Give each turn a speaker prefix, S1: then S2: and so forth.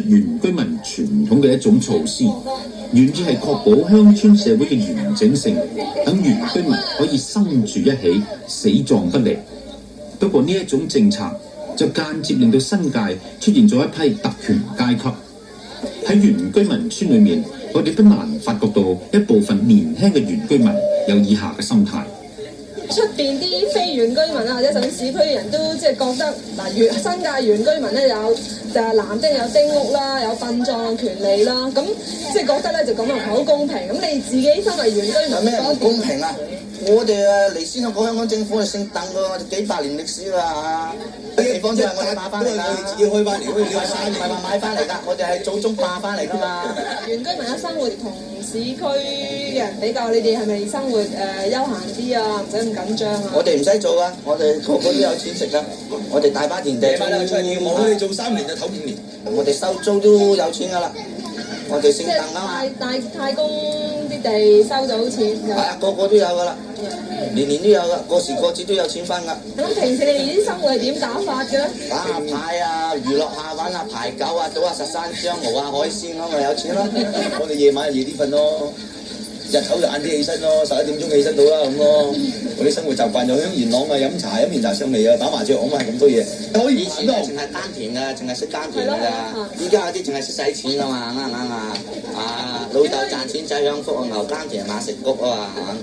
S1: 原居民傳統嘅一種措施，原意係確保鄉村社會嘅完整性，等原居民可以生住一起，死狀不離。不過呢一種政策就間接令到新界出現咗一批特權階級。喺原居民村裏面，我哋不難發覺到一部分年輕嘅原居民有以下嘅心態。
S2: 出邊啲非原居民啊，或者甚至市區嘅人都即係覺得嗱，新界原居民咧有就係男丁有丁屋啦，有殯葬權利啦，咁即係覺得咧就咁樣唔係好公平。咁你自己身為原居民，
S3: 有咩唔公平啊？我哋嚟先香港政府係姓鄧㗎，我哋幾百年歷史啦嚇。地方都係我哋買翻嚟㗎，我哋自己開翻嚟，唔係話買翻嚟㗎，我哋係祖宗霸翻嚟㗎嘛。
S2: 原居民嘅生活同市區嘅人比較，你哋係咪生活悠閒啲啊？唔使咁緊張啊？
S3: 我哋唔使做啊，我哋個個都有錢食㗎。我哋大把田地，
S4: 出嚟跳舞，你做3年就唞5年。
S3: 我哋收租都有錢㗎啦。我哋姓鄧啊嘛。
S2: 太公啲地收咗錢。係
S3: 啊，個個都有㗎啦。年年都有㗎，過時過節都有錢分㗎。
S2: 咁平時你哋啲生活係點打發嘅咧？
S3: 打下牌啊，娛樂下，玩下牌九啊，賭下實山張蠔啊，海鮮咁咪有錢咯。
S4: 我哋夜晚就夜啲瞓咯，日頭就晏啲起身咯，11點鐘起身到啦咁咯。我啲生活習慣就喺元朗啊，飲茶上嚟啊，打麻雀，我咪係咁多嘢。
S3: 以前都係淨係耕田㗎，淨係識耕田㗎咋。依家有啲淨係識使錢啊嘛，啱唔啱啊？啊，老豆賺錢仔享福，牛耕田馬食谷啊嘛。